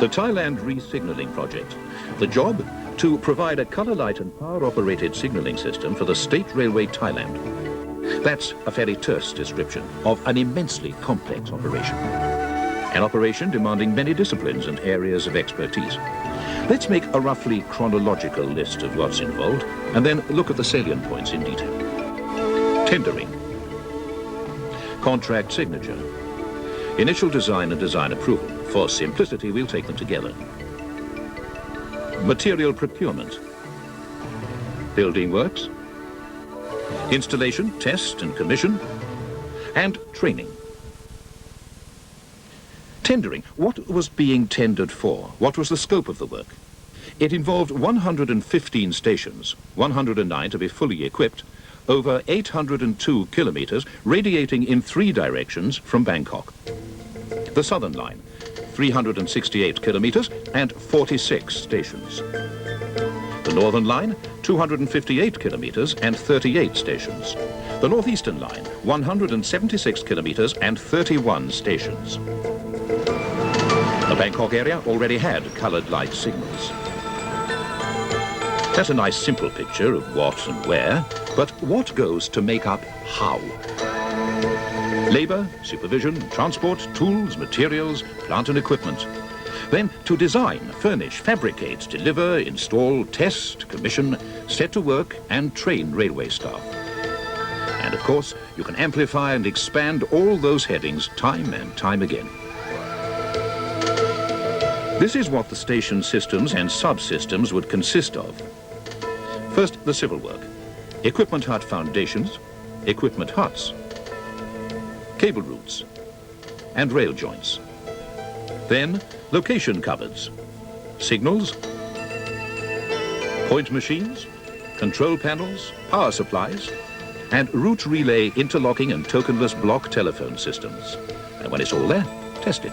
The Thailand Resignaling project. The job? To provide a colour light and power-operated signalling system for the State Railway Thailand. That's a fairly terse description of an immensely complex operation. An operation demanding many disciplines and areas of expertise. Let's make a roughly chronological list of what's involved and then look at the salient points in detail. Tendering. Contract signature. Initial design and design approval. For simplicity, we'll take them together. Material procurement. Building works. Installation, test and commission. And training. Tendering. What was being tendered for? What was the scope of the work? It involved 115 stations, 109 to be fully equipped, over 802 kilometers, radiating in 3 directions from Bangkok. The Southern Line, 368 kilometers and 46 stations. The Northern Line, 258 kilometers and 38 stations. The Northeastern Line, 176 kilometers and 31 stations. The Bangkok area already had coloured light signals. That's a nice simple picture of what and where, but what goes to make up how? Labour, supervision, transport, tools, materials, plant and equipment. Then to design, furnish, fabricate, deliver, install, test, commission, set to work and train railway staff. And of course, you can amplify and expand all those headings time and time again. This is what the station systems and subsystems would consist of. First, the civil work. Equipment hut foundations, equipment huts, cable routes, and rail joints. Then, location cupboards, signals, point machines, control panels, power supplies, and route relay interlocking and tokenless block telephone systems. And when it's all there, test it.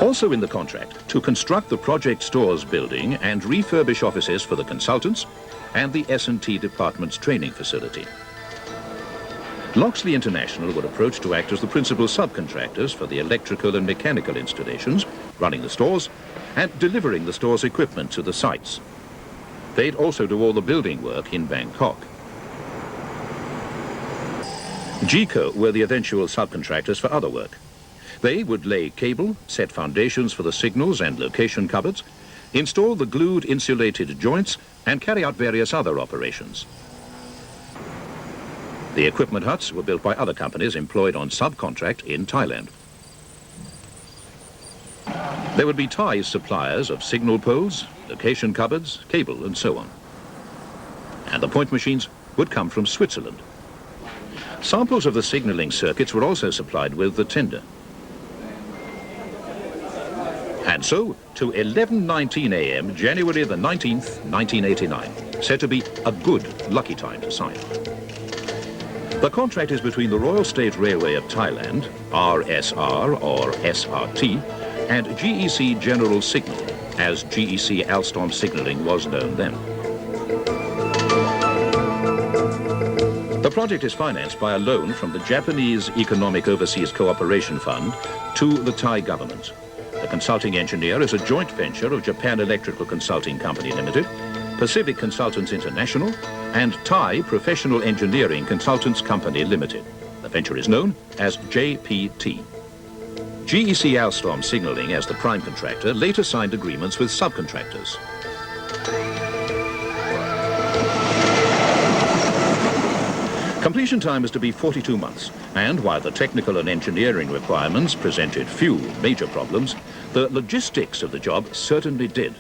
Also in the contract, to construct the project stores building and refurbish offices for the consultants and the S&T department's training facility. Loxley International were approached to act as the principal subcontractors for the electrical and mechanical installations, running the stores, and delivering the store's equipment to the sites. They'd also do all the building work in Bangkok. GECO were the eventual subcontractors for other work. They would lay cable, set foundations for the signals and location cupboards, install the glued insulated joints, and carry out various other operations. The equipment huts were built by other companies employed on subcontract in Thailand. There would be Thai suppliers of signal poles, location cupboards, cable, and so on. And the point machines would come from Switzerland. Samples of the signalling circuits were also supplied with the tender. And so, to 11:19 a.m., January the 19th, 1989, said to be a good, lucky time to sign. The contract is between the Royal State Railway of Thailand, RSR or SRT, and GEC General Signal, as GEC Alstom Signalling was known then. The project is financed by a loan from the Japanese Economic Overseas Cooperation Fund to the Thai government. The consulting engineer is a joint venture of Japan Electrical Consulting Company Limited, Pacific Consultants International, and Thai Professional Engineering Consultants Company Limited. The venture is known as JPT. GEC Alstom Signalling, as the prime contractor, later signed agreements with subcontractors. Completion time is to be 42 months, and while the technical and engineering requirements presented few major problems, the logistics of the job certainly did.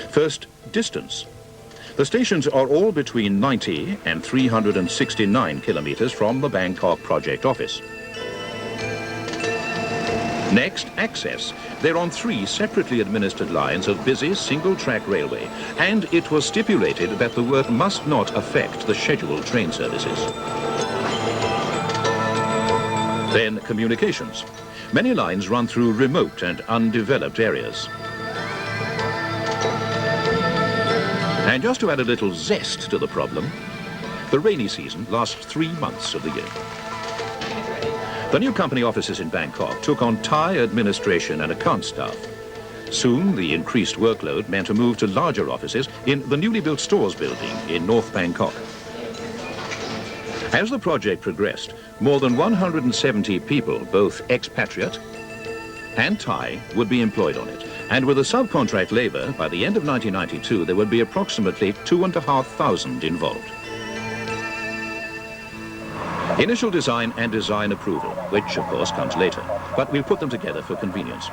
First, distance. The stations are all between 90 and 369 kilometers from the Bangkok project office. Next, access. They're on 3 separately administered lines of busy single-track railway, and it was stipulated that the work must not affect the scheduled train services. Then, communications. Many lines run through remote and undeveloped areas. And just to add a little zest to the problem, the rainy season lasts 3 months of the year. The new company offices in Bangkok took on Thai administration and account staff. Soon, the increased workload meant a move to larger offices in the newly built stores building in North Bangkok. As the project progressed, more than 170 people, both expatriate and Thai, would be employed on it. And with the subcontract labour, by the end of 1992, there would be approximately 2,500 involved. Initial design and design approval, which of course comes later, but we'll put them together for convenience.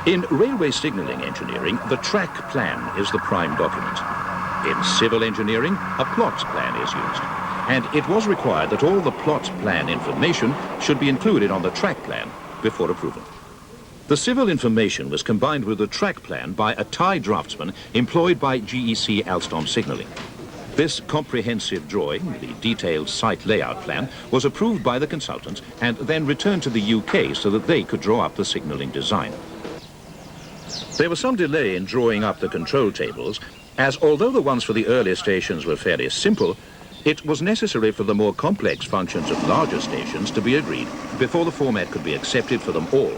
In railway signalling engineering, the track plan is the prime document. In civil engineering, a plot plan is used. And it was required that all the plot plan information should be included on the track plan before approval. The civil information was combined with the track plan by a Thai draftsman employed by GEC Alstom Signalling. This comprehensive drawing, the detailed site layout plan, was approved by the consultants and then returned to the UK so that they could draw up the signalling design. There was some delay in drawing up the control tables, as although the ones for the earlier stations were fairly simple, it was necessary for the more complex functions of larger stations to be agreed before the format could be accepted for them all.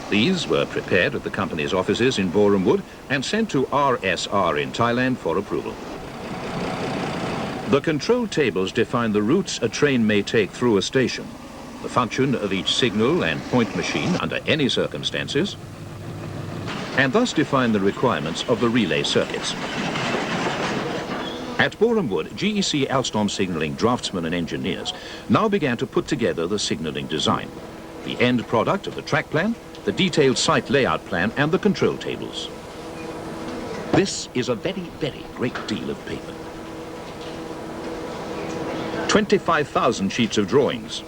These were prepared at the company's offices in Boreham Wood and sent to RSR in Thailand for approval. The control tables define the routes a train may take through a station, the function of each signal and point machine under any circumstances, and thus define the requirements of the relay circuits. At Boreham Wood, GEC Alstom Signalling draftsmen and engineers now began to put together the signalling design, the end product of the track plan, the detailed site layout plan and the control tables. This is a very, very great deal of paper. 25,000 sheets of drawings.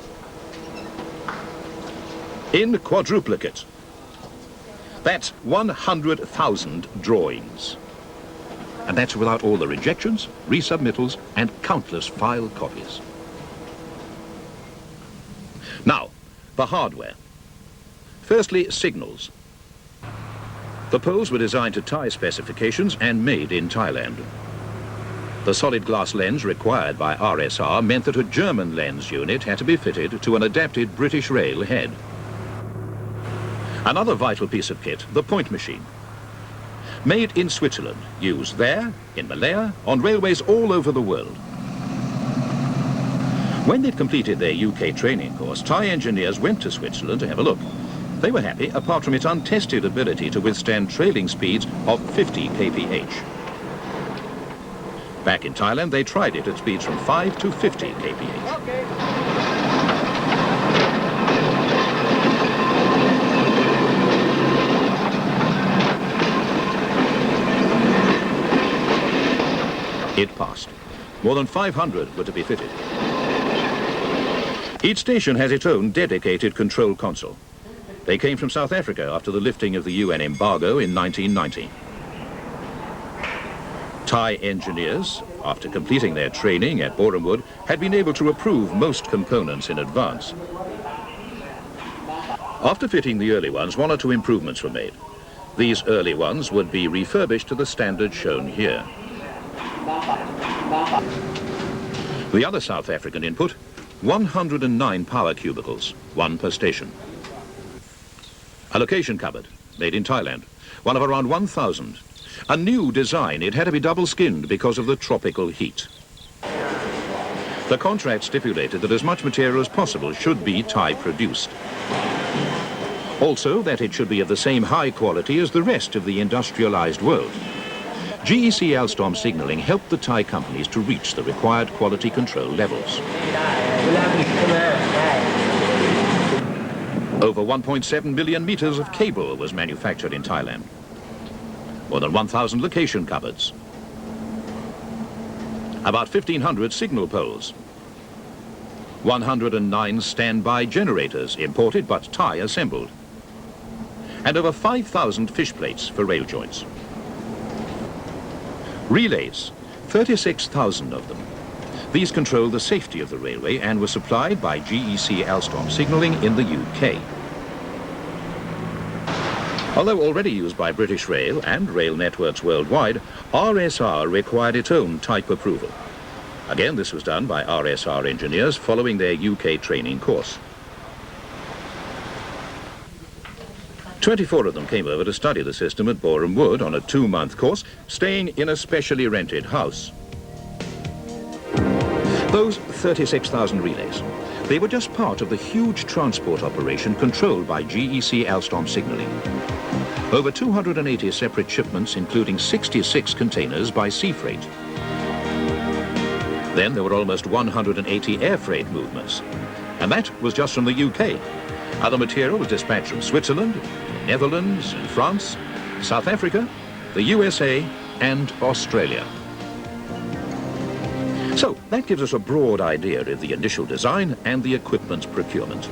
In quadruplicate. That's 100,000 drawings. And that's without all the rejections, resubmittals and countless file copies. Now, the hardware. Firstly, signals. The poles were designed to Thai specifications and made in Thailand. The solid glass lens required by RSR meant that a German lens unit had to be fitted to an adapted British rail head. Another vital piece of kit, the point machine. Made in Switzerland, used there, in Malaya, on railways all over the world. When they'd completed their UK training course, Thai engineers went to Switzerland to have a look. They were happy, apart from its untested ability to withstand trailing speeds of 50 kph. Back in Thailand, they tried it at speeds from 5 to 50 kph. It passed. More than 500 were to be fitted. Each station has its own dedicated control console. They came from South Africa after the lifting of the UN embargo in 1990. Thai engineers, after completing their training at Boreham Wood, had been able to approve most components in advance. After fitting the early ones, one or two improvements were made. These early ones would be refurbished to the standard shown here. The other South African input, 109 power cubicles, one per station. A location cupboard, made in Thailand, one of around 1,000. A new design, it had to be double-skinned because of the tropical heat. The contract stipulated that as much material as possible should be Thai-produced. Also, that it should be of the same high quality as the rest of the industrialized world. GEC Alstom Signalling helped the Thai companies to reach the required quality control levels. Over 1.7 million meters of cable was manufactured in Thailand. More than 1,000 location cupboards. About 1,500 signal poles. 109 standby generators, imported but Thai assembled. And over 5,000 fish plates for rail joints. Relays, 36,000 of them. These control the safety of the railway and were supplied by GEC Alstom Signalling in the UK. Although already used by British Rail and rail networks worldwide, RSR required its own type approval. Again, this was done by RSR engineers following their UK training course. 24 of them came over to study the system at Boreham Wood on a 2-month course, staying in a specially rented house. Those 36,000 relays, they were just part of the huge transport operation controlled by GEC Alstom Signalling. Over 280 separate shipments, including 66 containers by sea freight. Then there were almost 180 air freight movements, and that was just from the UK. Other material was dispatched from Switzerland, the Netherlands, and France, South Africa, the USA, and Australia. So that gives us a broad idea of the initial design and the equipment procurement.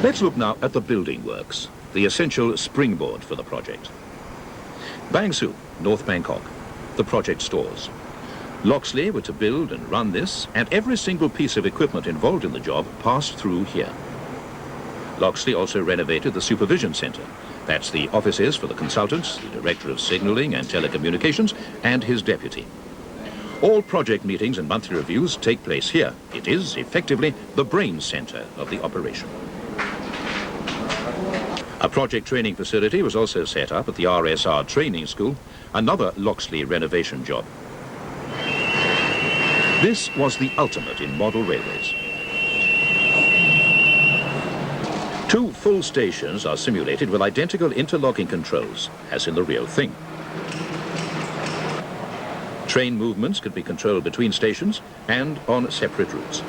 Let's look now at the building works, the essential springboard for the project. Bang Sue, North Bangkok, the project stores. Loxley were to build and run this, and every single piece of equipment involved in the job passed through here. Loxley also renovated the supervision centre. That's the offices for the consultants, the director of signalling and telecommunications, and his deputy. All project meetings and monthly reviews take place here. It is, effectively, the brain centre of the operation. A project training facility was also set up at the RSR training school, another Loxley renovation job. This was the ultimate in model railways. 2 full stations are simulated with identical interlocking controls, as in the real thing. Train movements could be controlled between stations and on separate routes.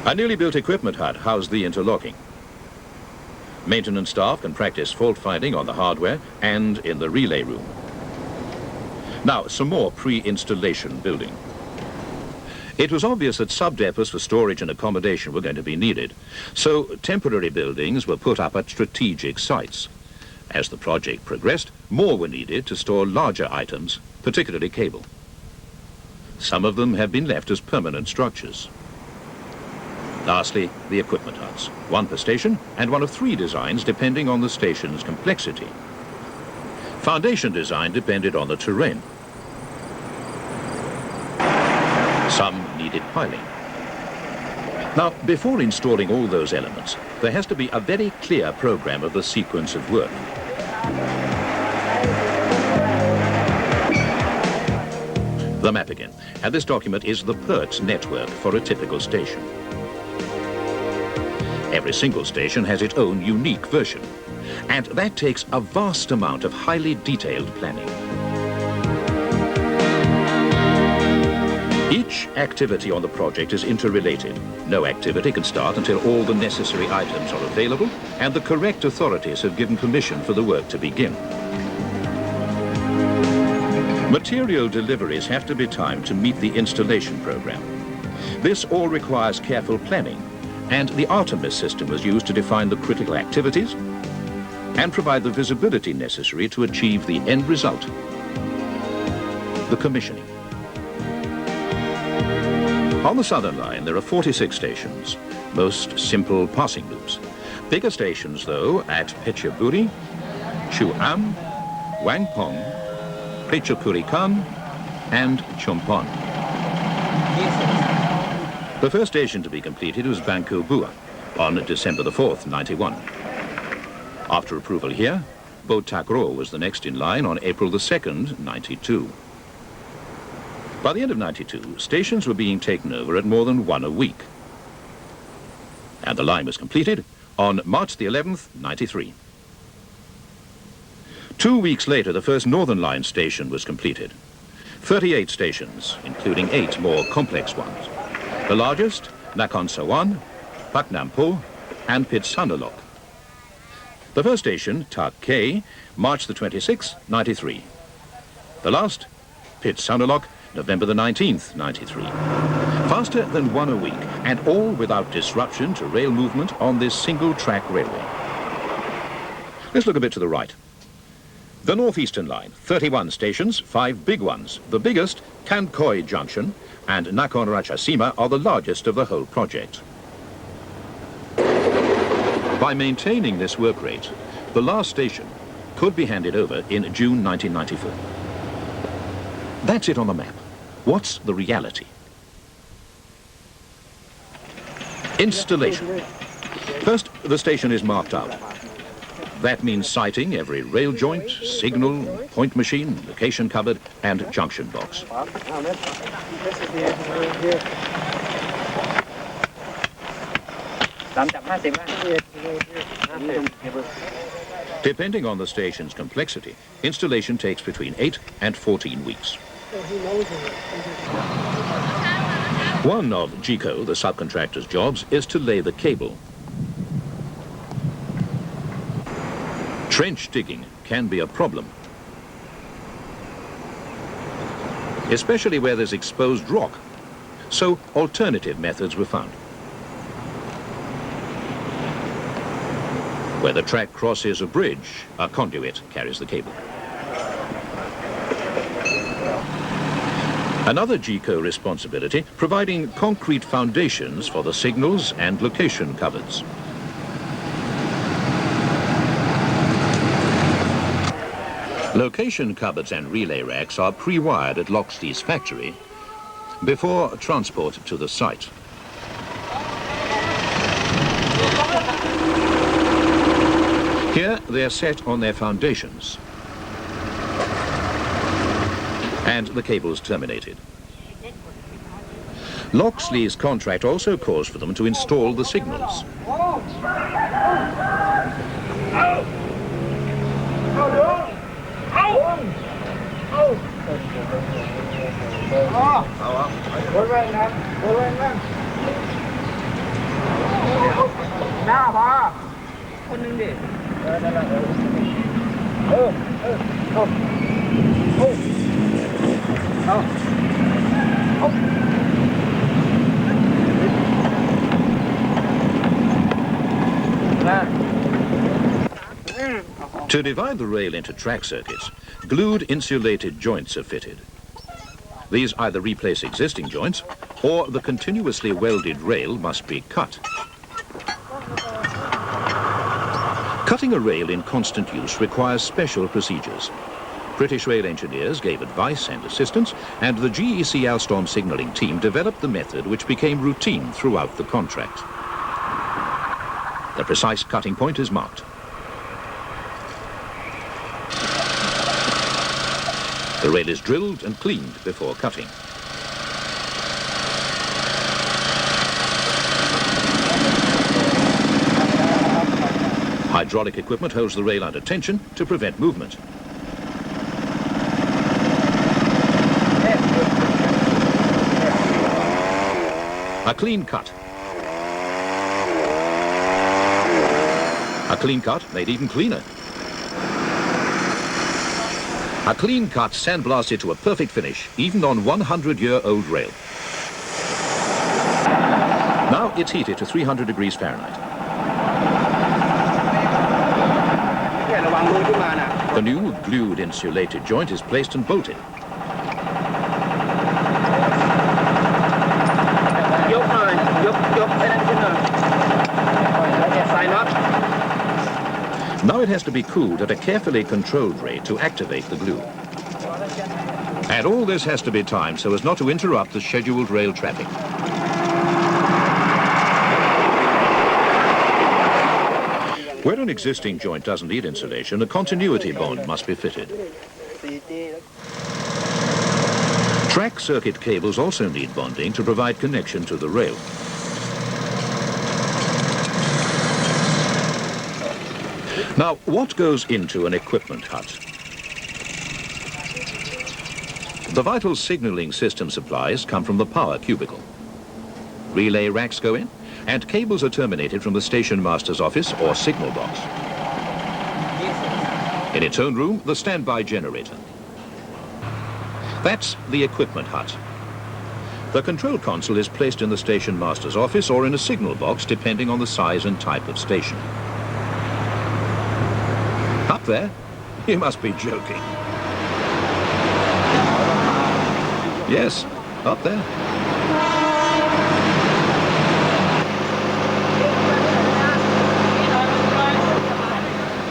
A newly built equipment hut housed the interlocking. Maintenance staff can practice fault finding on the hardware and in the relay room. Now, some more pre-installation building. It was obvious that sub-depots for storage and accommodation were going to be needed, so temporary buildings were put up at strategic sites. As the project progressed, more were needed to store larger items, particularly cable. Some of them have been left as permanent structures. Lastly, the equipment huts, 1 per station and one of 3 designs depending on the station's complexity. Foundation design depended on the terrain. Some needed piling. Now, before installing all those elements, there has to be a very clear program of the sequence of work. The map again, and this document is the PERTS network for a typical station. Every single station has its own unique version, and that takes a vast amount of highly detailed planning. Each activity on the project is interrelated. No activity can start until all the necessary items are available and the correct authorities have given permission for the work to begin. Material deliveries have to be timed to meet the installation program. This all requires careful planning, and the Artemis system was used to define the critical activities and provide the visibility necessary to achieve the end result, the commissioning. On the Southern Line, there are 46 stations, most simple passing loops. Bigger stations, though, at Phetchaburi, Chu Am, Wangpong, Prechapurikan, and Chumpon. The first station to be completed was Bangkok Bua on December the 4th, 91. After approval here, Botakro was the next in line on April the 2nd, 92. By the end of 92, stations were being taken over at more than 1 a week. And the line was completed on March the 11th, 93. 2 weeks later, the first Northern Line station was completed. 38 stations, including 8 more complex ones. The largest, Nakhon Sawan, Paknampo, and Pitsanulok. The first station, Tak K, March the 26th, 93. The last, Pitsanulok, November the 19th, 93. Faster than 1 a week, and all without disruption to rail movement on this single-track railway. Let's look a bit to the right. The Northeastern Line, 31 stations, 5 big ones. The biggest, Kankoi Junction, and Nakhon Ratchasima are the largest of the whole project. By maintaining this work rate, the last station could be handed over in June 1994. That's it on the map. What's the reality? Installation. First, the station is marked out. That means sighting every rail joint, signal, point machine, location cupboard, and junction box. Depending on the station's complexity, installation takes between 8 and 14 weeks. One of GECO, the subcontractor's jobs, is to lay the cable. Trench digging can be a problem, especially where there's exposed rock, so alternative methods were found. Where the track crosses a bridge, a conduit carries the cable. Another GECO responsibility, providing concrete foundations for the signals and location cupboards. Location cupboards and relay racks are pre-wired at Loxley's factory before transport to the site. Here they are set on their foundations and the cables terminated. Loxley's contract also calls for them to install the signals. To divide the rail into track circuits, glued insulated joints are fitted. These either replace existing joints, or the continuously welded rail must be cut. Cutting a rail in constant use requires special procedures. British rail engineers gave advice and assistance, and the GEC Alstom signalling team developed the method which became routine throughout the contract. The precise cutting point is marked. The rail is drilled and cleaned before cutting. Hydraulic equipment holds the rail under tension to prevent movement. A clean cut. A clean cut made even cleaner. A clean cut sandblasted to a perfect finish, even on 100-year-old rail. Now it's heated to 300 degrees Fahrenheit. The new glued insulated joint is placed and bolted. Now it has to be cooled at a carefully controlled rate to activate the glue. And all this has to be timed so as not to interrupt the scheduled rail traffic. Where an existing joint doesn't need insulation, a continuity bond must be fitted. Track circuit cables also need bonding to provide connection to the rail. Now, what goes into an equipment hut? The vital signaling system supplies come from the power cubicle. Relay racks go in, and cables are terminated from the station master's office or signal box. In its own room, the standby generator. That's the equipment hut. The control console is placed in the station master's office or in a signal box, depending on the size and type of station. Up there? You must be joking. Yes, up there.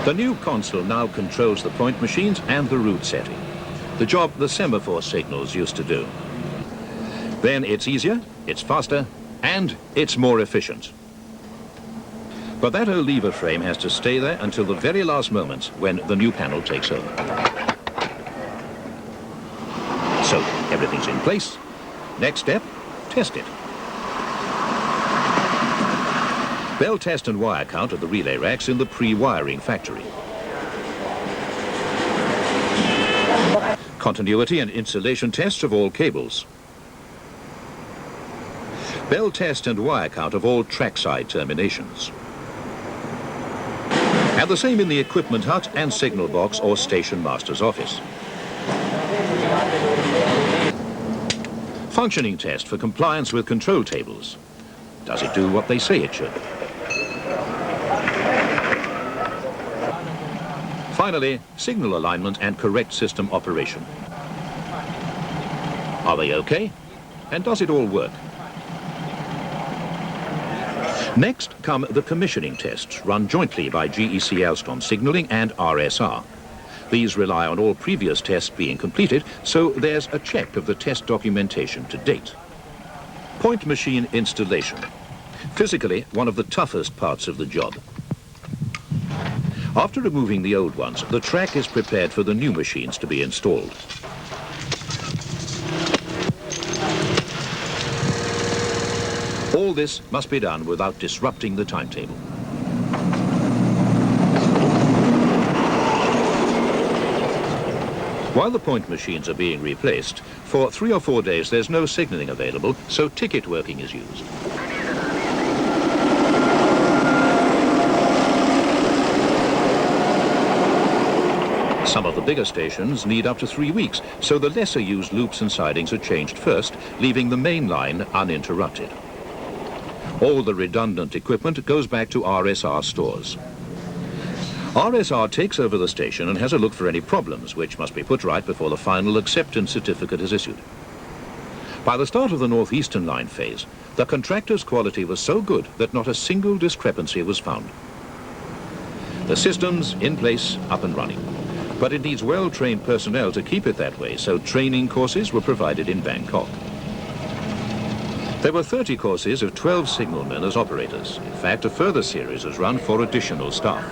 The new console now controls the point machines and the route setting. the job the semaphore signals used to do. Then it's easier, it's faster, and it's more efficient. But that old lever frame has to stay there until the very last moment when the new panel takes over. So, everything's in place. Next step, test it. They'll test and wire count at the relay racks in the pre-wiring factory. Continuity and insulation tests of all cables. They'll test and wire count of all trackside terminations. And the same in the equipment hut and signal box or station master's office. Functioning test for compliance with control tables. Does it do what they say it should? Finally, signal alignment and correct system operation. Are they okay? And does it all work? Next come the commissioning tests, run jointly by GEC Alstom Signalling and RSR. These rely on all previous tests being completed, so there's a check of the test documentation to date. Point machine installation. Physically, one of the toughest parts of the job. After removing the old ones, the track is prepared for the new machines to be installed. All this must be done without disrupting the timetable. While the point machines are being replaced, for 3 or 4 days there's no signalling available, so ticket working is used. Some of the bigger stations need up to 3 weeks, so the lesser used loops and sidings are changed first, leaving the main line uninterrupted. All the redundant equipment goes back to RSR stores. RSR takes over the station and has a look for any problems, which must be put right before the final acceptance certificate is issued. By the start of the Northeastern Line phase, the contractor's quality was so good that not a single discrepancy was found. The system's in place, up and running. But it needs well-trained personnel to keep it that way, so training courses were provided in Bangkok. There were 30 courses of 12 signalmen as operators. In fact, a further series was run for additional staff.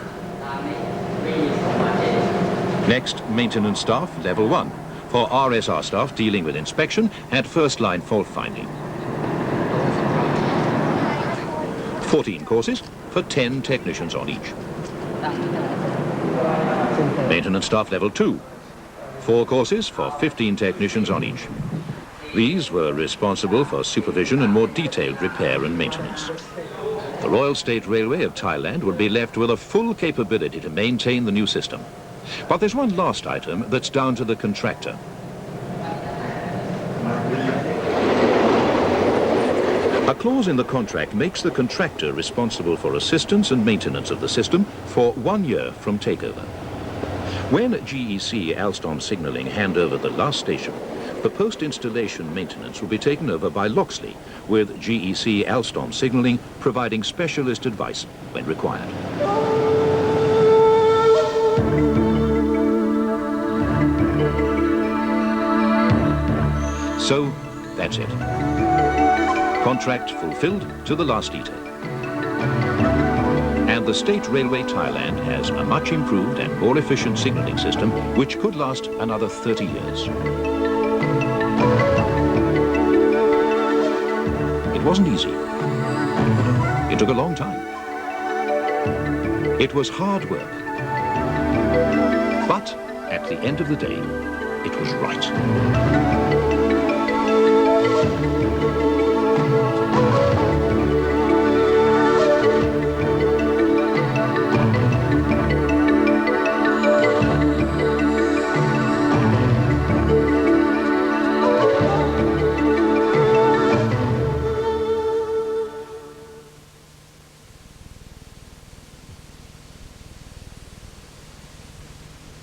Next, maintenance staff, level 1, for RSR staff dealing with inspection and first-line fault finding. 14 courses for 10 technicians on each. Maintenance staff level 2, 4 courses for 15 technicians on each. These were responsible for supervision and more detailed repair and maintenance. The Royal State Railway of Thailand would be left with a full capability to maintain the new system. But there's one last item that's down to the contractor. A clause in the contract makes the contractor responsible for assistance and maintenance of the system for 1 year from takeover. When GEC Alstom Signalling hand over the last station, the post-installation maintenance will be taken over by Loxley, with GEC Alstom Signalling providing specialist advice when required. So, that's it. Contract fulfilled to the last detail. And the State Railway Thailand has a much improved and more efficient signalling system which could last another 30 years. It wasn't easy. It took a long time. It was hard work. But at the end of the day, it was right.